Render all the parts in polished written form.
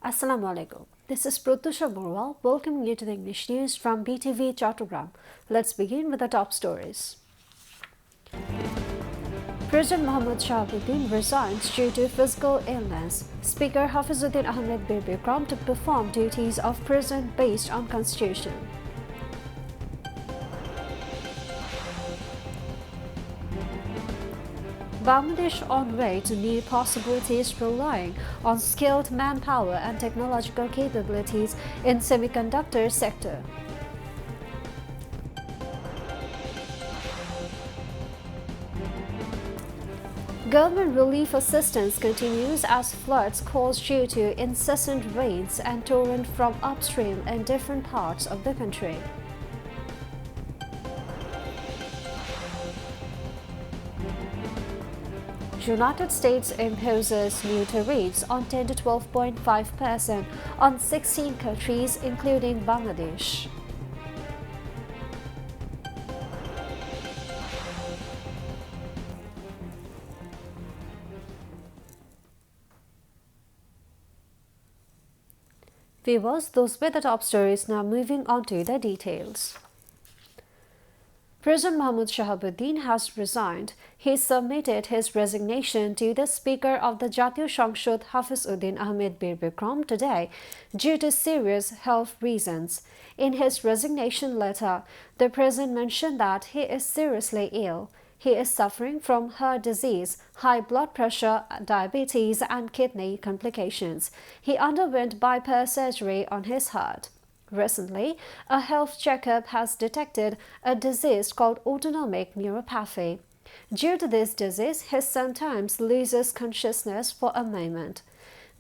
Assalamu alaikum. This is Pratusha Borwal welcoming you to the English news from Btv Chattogram. Let's begin with the top stories. President Mohammad Shahabuddin resigns due to physical illness. Speaker Hafizuddin Ahmed Birbikram to perform duties of president based on constitution. Bangladesh on way to new possibilities relying on skilled manpower and technological capabilities in semiconductor sector. Government relief assistance continues as floods caused due to incessant rains and torrent from upstream in different parts of the country. United States imposes new tariffs on 10 to 12.5% on 16 countries, including Bangladesh. Viewers, those were the top stories. Now moving on to the details. President Mohammad Shahabuddin has resigned. He submitted his resignation to the Speaker of the Jatiya সংসদ Hafizuddin Ahmed Birbikram today due to serious health reasons. In his resignation letter, the President mentioned that he is seriously ill. He is suffering from heart disease, high blood pressure, diabetes, and kidney complications. He underwent bypass surgery on his heart. Recently, a health checkup has detected a disease called autonomic neuropathy. Due to this disease, he sometimes loses consciousness for a moment.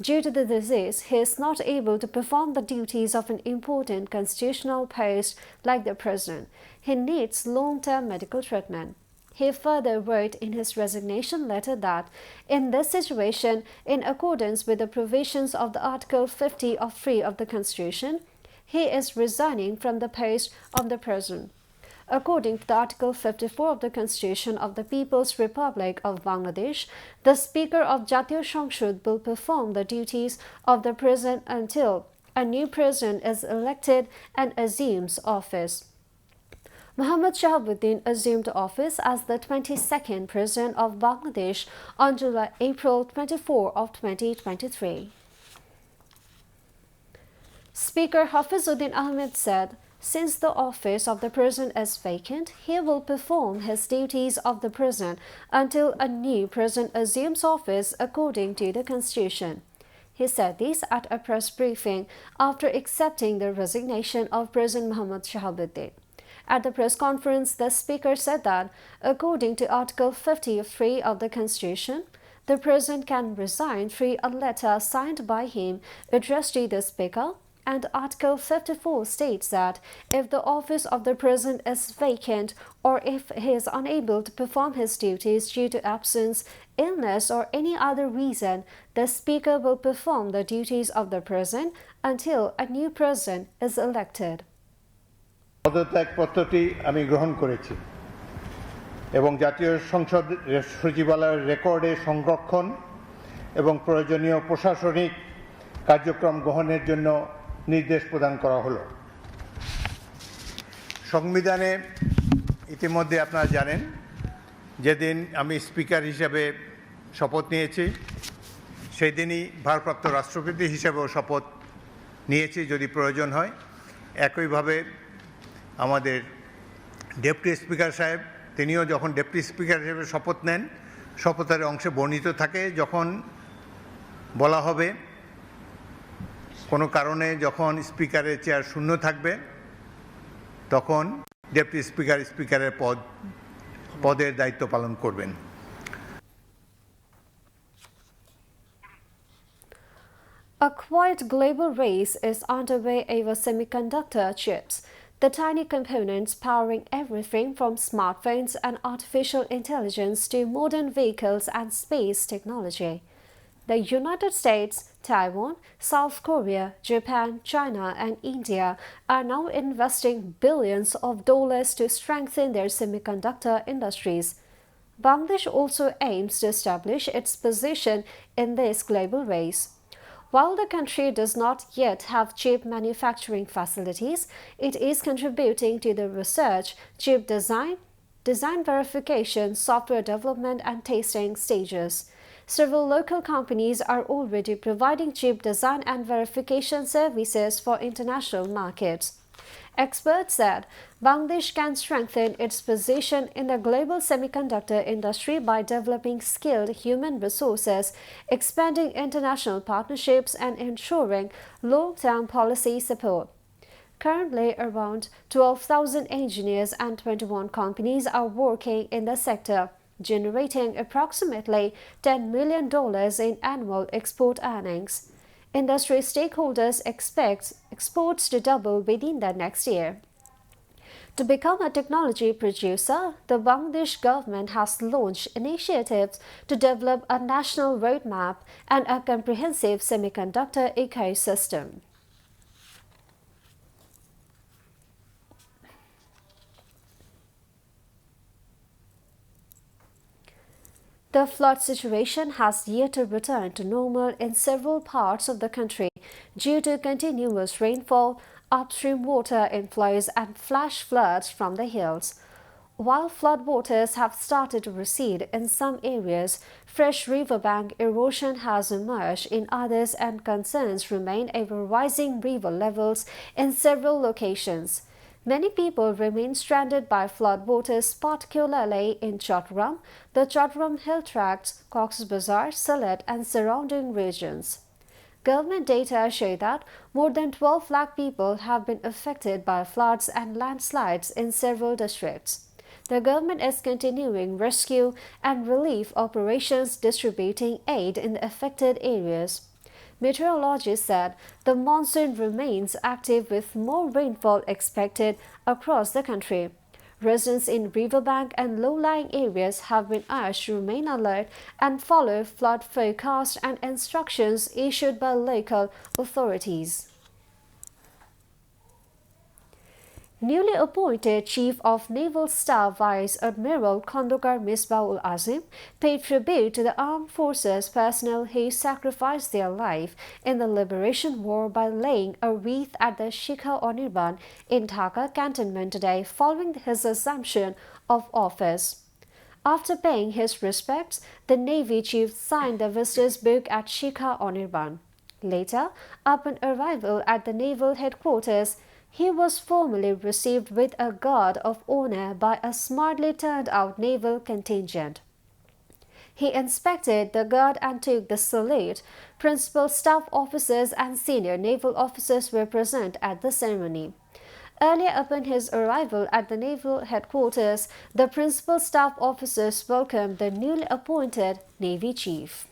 Due to the disease, he is not able to perform the duties of an important constitutional post like the president. He needs long-term medical treatment. He further wrote in his resignation letter that, in this situation, in accordance with the provisions of the Article 50 of 3 of the Constitution, he is resigning from the post of the President. According to the Article 54 of the Constitution of the People's Republic of Bangladesh, the Speaker of Jatiya সংসদ will perform the duties of the President until a new President is elected and assumes office. Mohammad Shahabuddin assumed office as the 22nd President of Bangladesh on April 24 of 2023. Speaker Hafizuddin Ahmed said, since the office of the President is vacant, he will perform his duties of the President until a new President assumes office according to the Constitution. He said this at a press briefing after accepting the resignation of President Mohammad Shahabuddin. At the press conference, the Speaker said that, according to Article 53 of the Constitution, the President can resign through a letter signed by him addressed to the Speaker, and Article 54 states that if the office of the President is vacant or if he is unable to perform his duties due to absence, illness, or any other reason, the Speaker will perform the duties of the President until a new President is elected. পদত্যাগপত্রটি আমি গ্রহণ করেছি এবং জাতীয় সংসদ সচিবালয়ের রেকর্ডে সংরক্ষণ এবং প্রয়োজনীয় প্রশাসনিক কার্যক্রম গ্রহণের জন্য নির্দেশ প্রদান করা হলো। সংবিধানে ইতিমধ্যে আপনারা জানেন যেদিন আমি স্পিকার হিসেবে শপথ নিয়েছি সেই দিনই ভারপ্রাপ্ত রাষ্ট্রপতি হিসেবেও শপথ নিয়েছি যদি প্রয়োজন হয়। একইভাবে আমাদের ডেপুটি স্পিকার সাহেব তিনিও যখন ডেপুটি স্পিকার হিসেবে শপথ নেন শপথের অংশে বর্ণিত থাকে যখন বলা হবে কোনো কারণে যখন স্পিকারের চেয়ার শূন্য থাকবে তখন ডেপুটি স্পিকার স্পিকারের পদের দায়িত্ব পালন করবেন। A quiet global race is underway over semiconductor chips, the tiny components powering everything from smartphones and artificial intelligence to modern vehicles and space technology. The United States, Taiwan, South Korea, Japan, China, and India are now investing billions of dollars to strengthen their semiconductor industries. Bangladesh also aims to establish its position in this global race. While the country does not yet have chip manufacturing facilities, it is contributing to the research, chip design verification, software development, and testing stages. Several local companies are already providing chip design and verification services for international markets. Experts said Bangladesh can strengthen its position in the global semiconductor industry by developing skilled human resources, expanding international partnerships, and ensuring long-term policy support. Currently, around 12,000 engineers and 21 companies are working in the sector, generating approximately $10 million in annual export earnings. Industry stakeholders expect exports to double within the next year. To become a technology producer, the Bangladesh government has launched initiatives to develop a national roadmap and a comprehensive semiconductor ecosystem. The flood situation has yet to return to normal in several parts of the country due to continuous rainfall, upstream water inflows, and flash floods from the hills. While floodwaters have started to recede in some areas, fresh riverbank erosion has emerged in others and concerns remain over rising river levels in several locations. Many people remain stranded by floodwaters, particularly in Chattogram, the Chattogram Hill Tracts, Cox's Bazar, Sylhet, and surrounding regions. Government data show that more than 12 lakh people have been affected by floods and landslides in several districts. The government is continuing rescue and relief operations, distributing aid in the affected areas. Meteorologists said the monsoon remains active with more rainfall expected across the country. Residents in riverbank and low-lying areas have been urged to remain alert and follow flood forecasts and instructions issued by local authorities. Newly appointed Chief of Naval Staff Vice Admiral Khandakar Misbah-ul-Azim paid tribute to the armed forces personnel who sacrificed their life in the liberation war by laying a wreath at the Shikha Anirban in Dhaka cantonment today following his assumption of office. After paying his respects, the Navy chief signed the visitor's book at Shikha Anirban. Later, upon arrival at the naval headquarters, he was formally received with a guard of honor by a smartly turned-out naval contingent. He inspected the guard and took the salute. Principal staff officers and senior naval officers were present at the ceremony. Earlier upon his arrival at the naval headquarters, the principal staff officers welcomed the newly appointed Navy chief.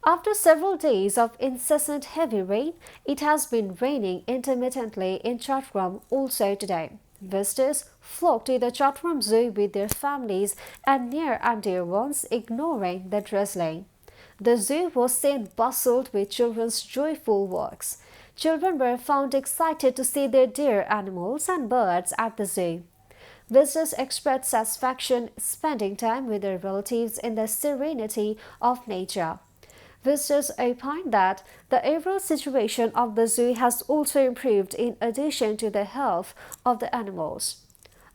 After several days of incessant heavy rain, it has been raining intermittently in Chattogram also today. Visitors flocked to the Chattogram Zoo with their families and near and dear ones, ignoring the drizzling. The zoo was seen bustled with children's joyful walks. Children were found excited to see their dear animals and birds at the zoo. Visitors expressed satisfaction spending time with their relatives in the serenity of nature. Visitors opined that the overall situation of the zoo has also improved in addition to the health of the animals.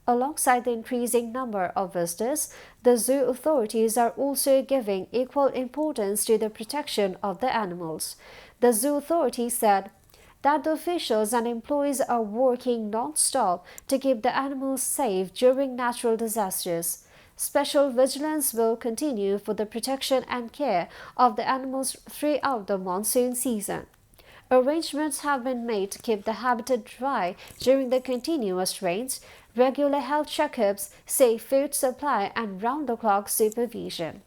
Alongside the increasing number of visitors, the zoo authorities are also giving equal importance to the protection of the animals. The zoo authority said that the officials and employees are working non-stop to keep the animals safe during natural disasters. Special vigilance will continue for the protection and care of the animals throughout the monsoon season. Arrangements have been made to keep the habitat dry during the continuous rains, regular health checkups, safe food supply, and round-the-clock supervision.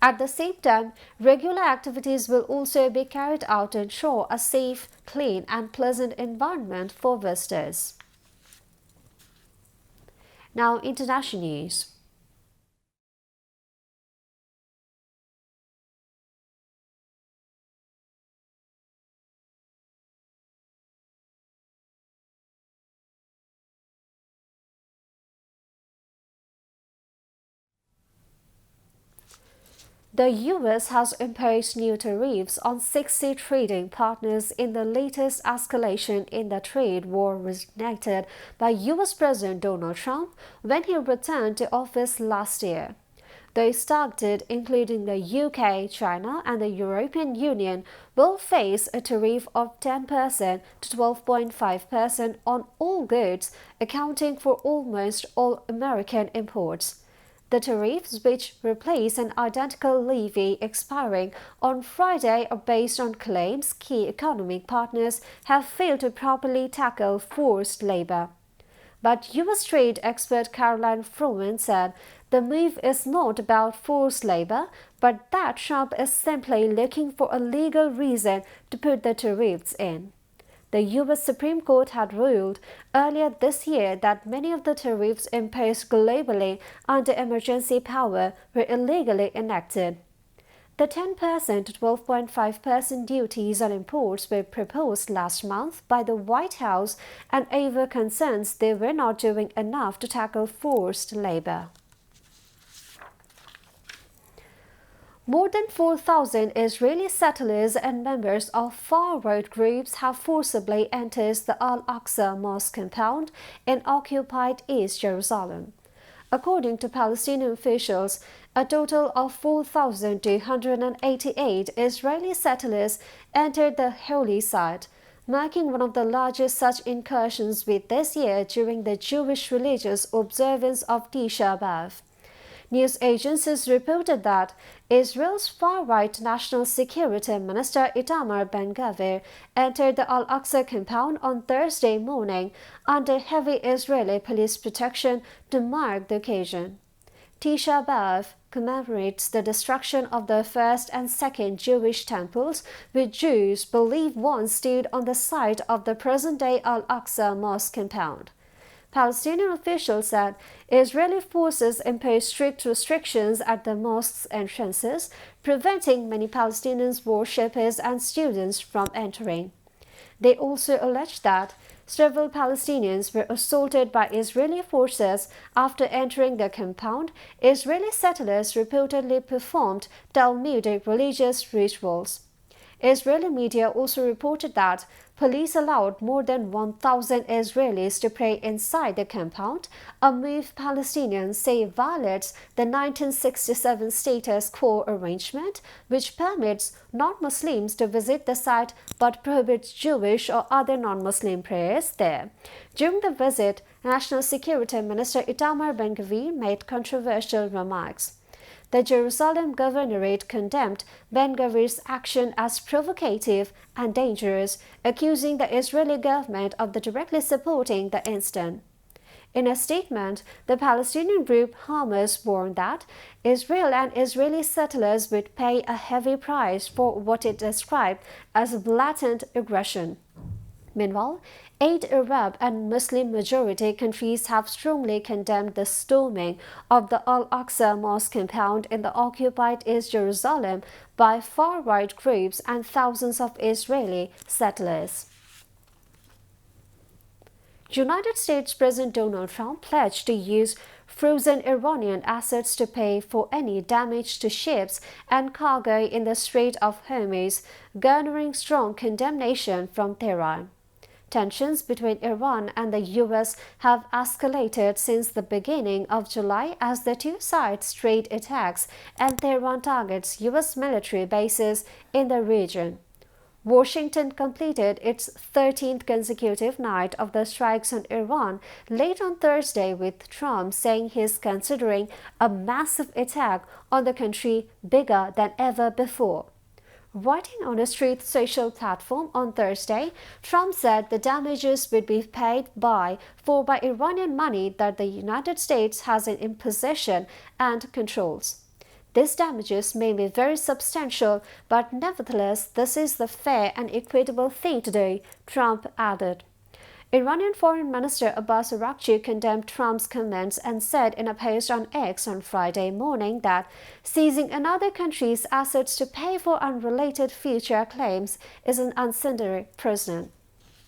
At the same time, regular activities will also be carried out to ensure a safe, clean, and pleasant environment for visitors. Now, international news. The U.S. has imposed new tariffs on 60 trading partners in the latest escalation in the trade war reignited by U.S. President Donald Trump when he returned to office last year. Those targeted, including the UK, China, and the European Union, will face a tariff of 10% to 12.5% on all goods, accounting for almost all American imports. The tariffs, which replace an identical levy expiring on Friday, are based on claims key economic partners have failed to properly tackle forced labor. But U.S. trade expert Caroline Froman said the move is not about forced labor, but that Trump is simply looking for a legal reason to put the tariffs in. The U.S. Supreme Court had ruled earlier this year that many of the tariffs imposed globally under emergency power were illegally enacted. The 10% to 12.5% duties on imports were proposed last month by the White House and over concerns they were not doing enough to tackle forced labor. More than 4,000 Israeli settlers and members of far-right groups have forcibly entered the Al-Aqsa mosque compound in occupied East Jerusalem. According to Palestinian officials, a total of 4,288 Israeli settlers entered the holy site, marking one of the largest such incursions with this year during the Jewish religious observance of Tisha B'Av. News agencies reported that Israel's far-right National Security Minister Itamar Ben-Gvir entered the Al-Aqsa compound on Thursday morning under heavy Israeli police protection to mark the occasion. Tisha B'Av commemorates the destruction of the first and second Jewish temples, which Jews believe once stood on the site of the present-day Al-Aqsa mosque compound. Palestinian officials said Israeli forces imposed strict restrictions at the mosque's entrances, preventing many Palestinian worshippers and students from entering. They also alleged that several Palestinians were assaulted by Israeli forces after entering the compound. Israeli settlers reportedly performed Talmudic religious rituals. Israeli media also reported that police allowed more than 1,000 Israelis to pray inside the compound, a move Palestinians say violates the 1967 status quo arrangement, which permits non-Muslims to visit the site but prohibits Jewish or other non-Muslim prayers there. During the visit, National Security Minister Itamar Ben-Gvir made controversial remarks. The Jerusalem Governorate condemned Ben-Gvir's action as provocative and dangerous, accusing the Israeli government of directly supporting the incident. In a statement, the Palestinian group Hamas warned that Israel and Israeli settlers would pay a heavy price for what it described as blatant aggression. Meanwhile, 8 Arab and Muslim-majority countries have strongly condemned the storming of the Al-Aqsa mosque compound in the occupied East Jerusalem by far-right groups and thousands of Israeli settlers. United States President Donald Trump pledged to use frozen Iranian assets to pay for any damage to ships and cargo in the Strait of Hormuz, garnering strong condemnation from Tehran. Tensions between Iran and the U.S. have escalated since the beginning of July as the two sides trade attacks and Tehran targets U.S. military bases in the region. Washington completed its 13th consecutive night of the strikes on Iran late on Thursday, with Trump saying he's considering a massive attack on the country bigger than ever before. Writing on a Truth Social platform on Thursday, Trump said the damages would be paid for by Iranian money that the United States has in possession and controls. These damages may be very substantial, but nevertheless, this is the fair and equitable thing to do, Trump added. Iranian Foreign Minister Abbas Araghchi condemned Trump's comments and said in a post on X on Friday morning that seizing another country's assets to pay for unrelated future claims is an incendiary precedent.